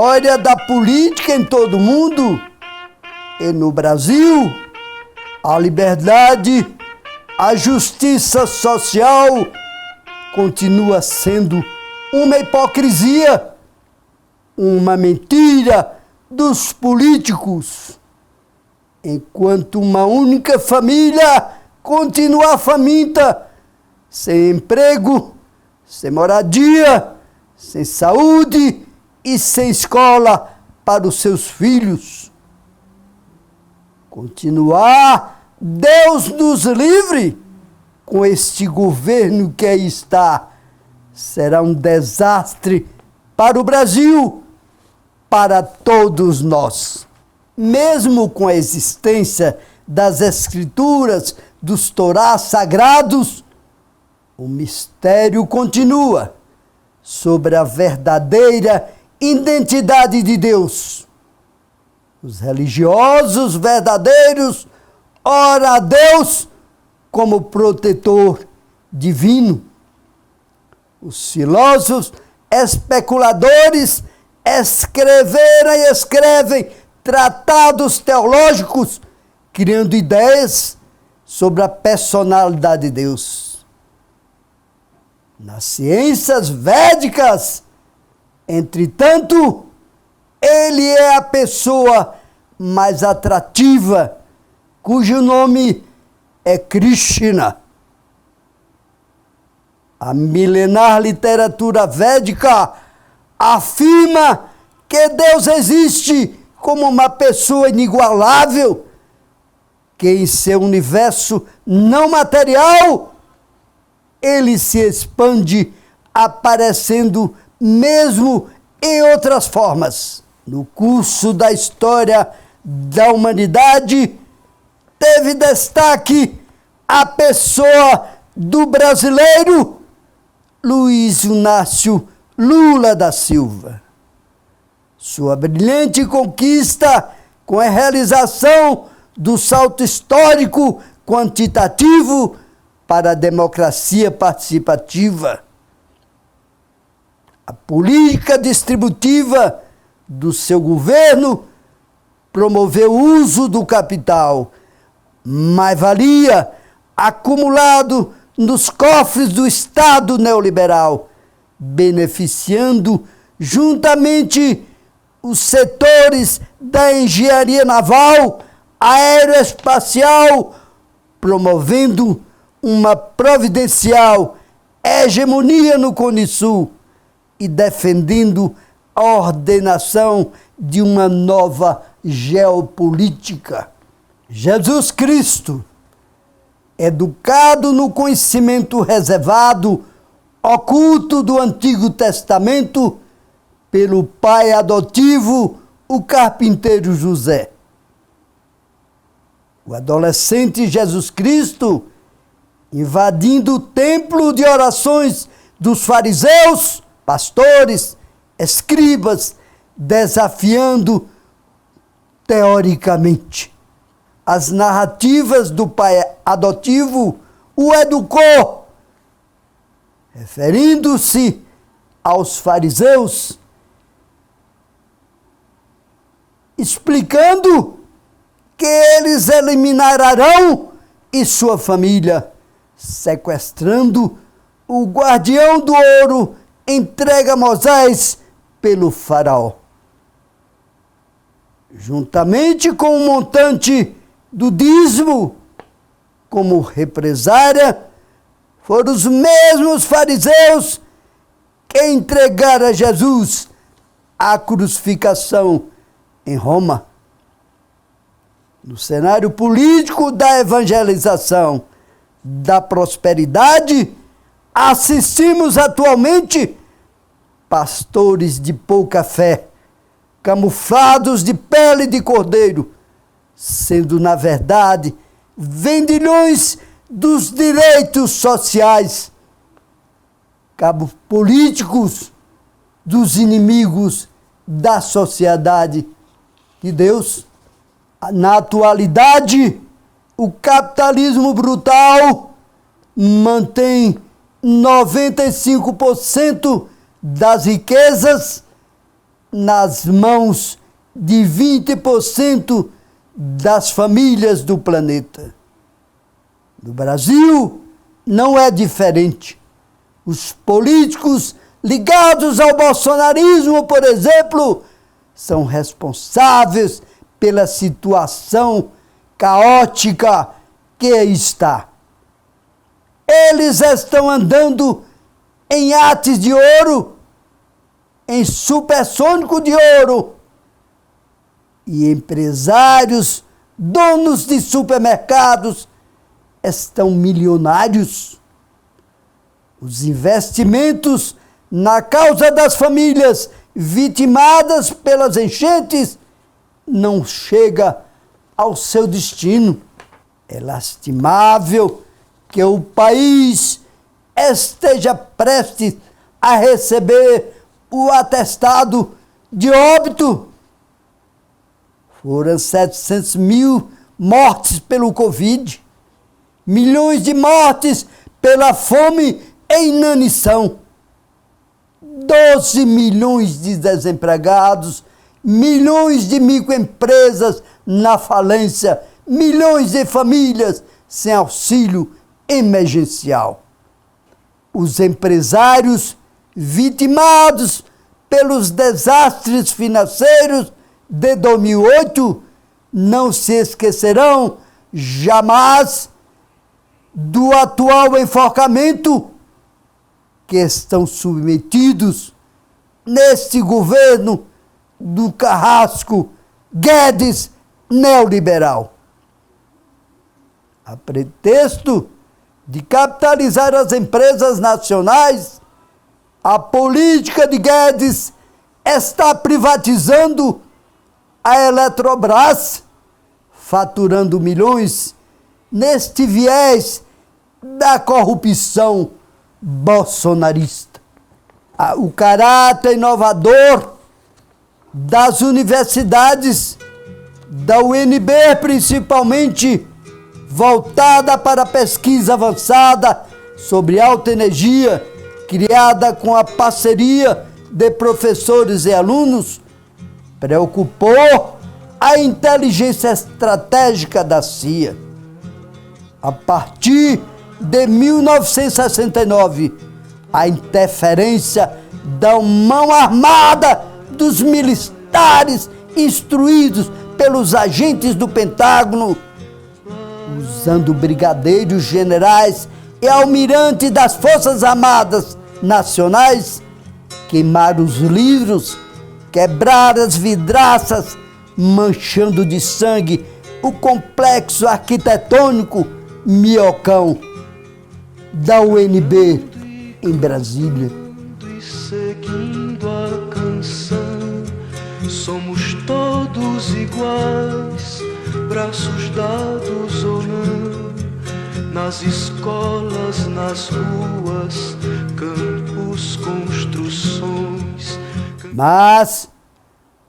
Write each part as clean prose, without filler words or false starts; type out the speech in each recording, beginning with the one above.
história da política em todo o mundo e no Brasil, a liberdade, a justiça social continua sendo uma hipocrisia, uma mentira dos políticos, enquanto uma única família continua faminta, sem emprego, sem moradia, sem saúde e sem escola para os seus filhos. Continuar, Deus nos livre, com este governo que aí está, será um desastre para o Brasil, para todos nós. Mesmo com a existência das escrituras, dos Torás sagrados, o mistério continua sobre a verdadeira identidade de Deus. Os religiosos verdadeiros oram a Deus como protetor divino. Os filósofos especuladores escreveram e escrevem tratados teológicos, criando ideias sobre a personalidade de Deus. Nas ciências védicas, entretanto, ele é a pessoa mais atrativa, cujo nome é Krishna. A milenar literatura védica afirma que Deus existe como uma pessoa inigualável, que em seu universo não material, ele se expande aparecendo mesmo em outras formas. No curso da história da humanidade, teve destaque a pessoa do brasileiro Luiz Inácio Lula da Silva. Sua brilhante conquista com a realização do salto histórico quantitativo para a democracia participativa. A política distributiva do seu governo promoveu o uso do capital, mais-valia acumulado nos cofres do Estado neoliberal, beneficiando juntamente os setores da engenharia naval, aeroespacial, promovendo uma providencial hegemonia no Cone Sul e defendendo a ordenação de uma nova geopolítica. Jesus Cristo, educado no conhecimento reservado, oculto do Antigo Testamento, pelo pai adotivo, o carpinteiro José. O adolescente Jesus Cristo, invadindo o templo de orações dos fariseus, pastores, escribas, desafiando teoricamente as narrativas do pai adotivo, o educou, referindo-se aos fariseus, explicando que eles eliminarão e sua família, sequestrando o guardião do ouro entregue a Moisés pelo faraó. Juntamente com o montante do dízimo, como represária, foram os mesmos fariseus que entregaram a Jesus à crucificação em Roma. No cenário político da evangelização, da prosperidade, assistimos atualmente pastores de pouca fé, camuflados de pele de cordeiro, sendo, na verdade, vendilhões dos direitos sociais, cabos políticos dos inimigos da sociedade de Deus. Na atualidade, o capitalismo brutal mantém 95% das riquezas nas mãos de 20% das famílias do planeta. No Brasil, não é diferente. Os políticos ligados ao bolsonarismo, por exemplo, são responsáveis pela situação caótica que está. Eles estão andando em iates de ouro, em supersônico de ouro, e empresários, donos de supermercados, estão milionários. Os investimentos na causa das famílias vitimadas pelas enchentes não chega ao seu destino. É lastimável que o país esteja prestes a receber o atestado de óbito. Foram 700 mil mortes pelo Covid, milhões de mortes pela fome e inanição, 12 milhões de desempregados, milhões de microempresas na falência, milhões de famílias sem auxílio emergencial. Os empresários vitimados pelos desastres financeiros de 2008 não se esquecerão jamais do atual enforcamento que estão submetidos neste governo do carrasco Guedes neoliberal. A pretexto de capitalizar as empresas nacionais, a política de Guedes está privatizando a Eletrobras, faturando milhões neste viés da corrupção bolsonarista. O caráter inovador das universidades, da UNB principalmente, voltada para a pesquisa avançada sobre alta energia, criada com a parceria de professores e alunos, preocupou a inteligência estratégica da CIA. A partir de 1969, a interferência da mão armada dos militares instruídos pelos agentes do Pentágono, usando brigadeiros, generais e almirantes das Forças Armadas Nacionais, queimaram os livros, quebraram as vidraças, manchando de sangue o complexo arquitetônico Minhocão da UNB em Brasília. E seguindo a canção, somos todos iguais, braços dados ou não, nas escolas, nas ruas, campos, construções. Mas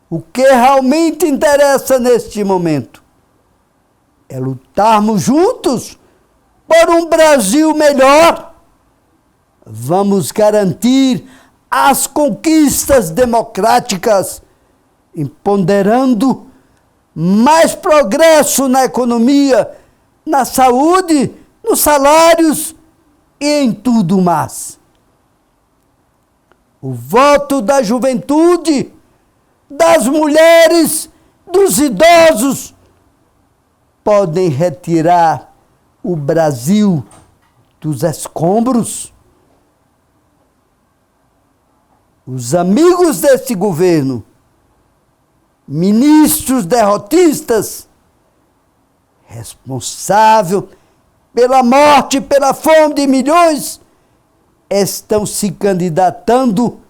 o que realmente interessa neste momento é lutarmos juntos por um Brasil melhor. Vamos garantir as conquistas democráticas, empoderando mais progresso na economia, na saúde, nos salários e em tudo mais. O voto da juventude, das mulheres, dos idosos podem retirar o Brasil dos escombros. Os amigos deste governo, ministros derrotistas, responsável pela morte e pela fome de milhões, estão se candidatando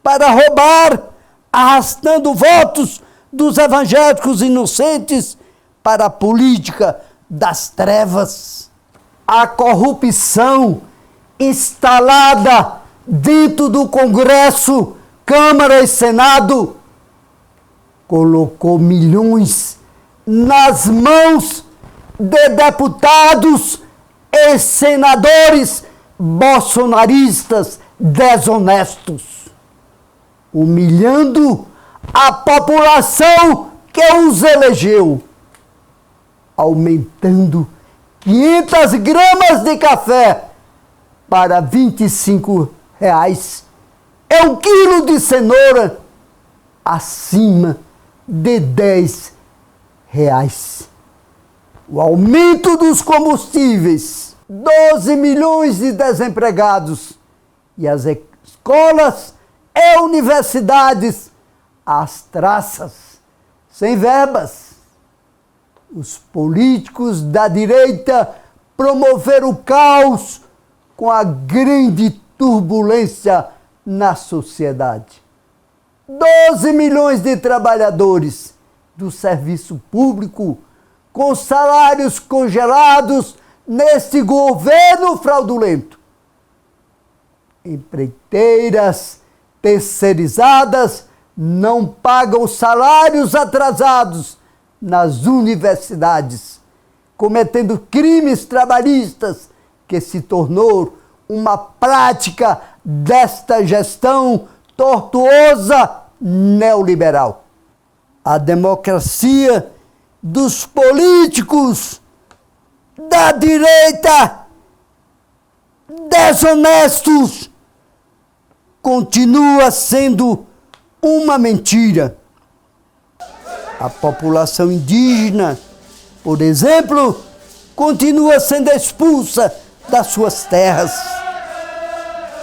para roubar, arrastando votos dos evangélicos inocentes para a política das trevas. A corrupção instalada dentro do Congresso, Câmara e Senado colocou milhões nas mãos de deputados e senadores bolsonaristas desonestos, humilhando a população que os elegeu, aumentando 500 gramas de café para R$ 25. É um quilo de cenoura acima de R$ 10. O aumento dos combustíveis, 12 milhões de desempregados e as escolas e universidades às traças, sem verbas. Os políticos da direita promoveram o caos com a grande turbulência na sociedade. 12 milhões de trabalhadores do serviço público com salários congelados neste governo fraudulento. Empreiteiras terceirizadas não pagam salários atrasados nas universidades, cometendo crimes trabalhistas que se tornou uma prática desta gestão tortuosa neoliberal. A democracia dos políticos da direita desonestos continua sendo uma mentira. A população indígena, por exemplo, continua sendo expulsa das suas terras,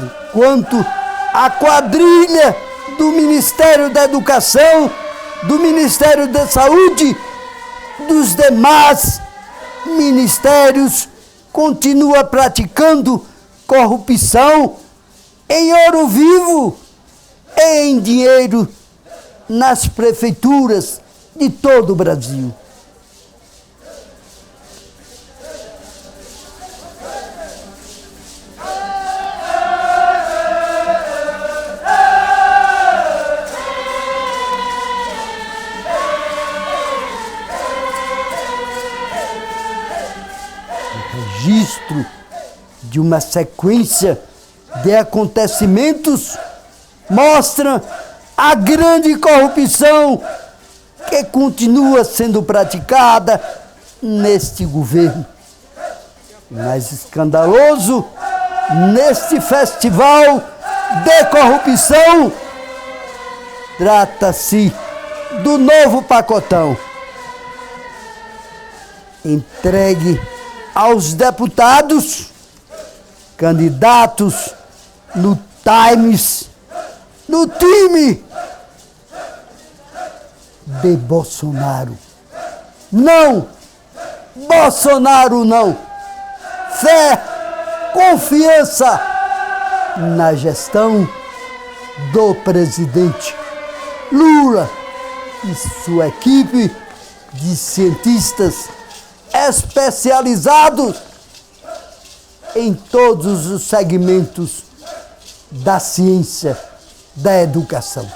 enquanto a quadrilha do Ministério da Educação, do Ministério da Saúde, dos demais ministérios continua praticando corrupção em ouro vivo e em dinheiro nas prefeituras de todo o Brasil. Registro de uma sequência de acontecimentos mostra a grande corrupção que continua sendo praticada neste governo. O mais escandaloso neste festival de corrupção trata-se do novo pacotão entregue aos deputados, candidatos no time de Bolsonaro. Não! Bolsonaro não! Fé, confiança na gestão do presidente Lula e sua equipe de cientistas especializados em todos os segmentos da ciência da educação.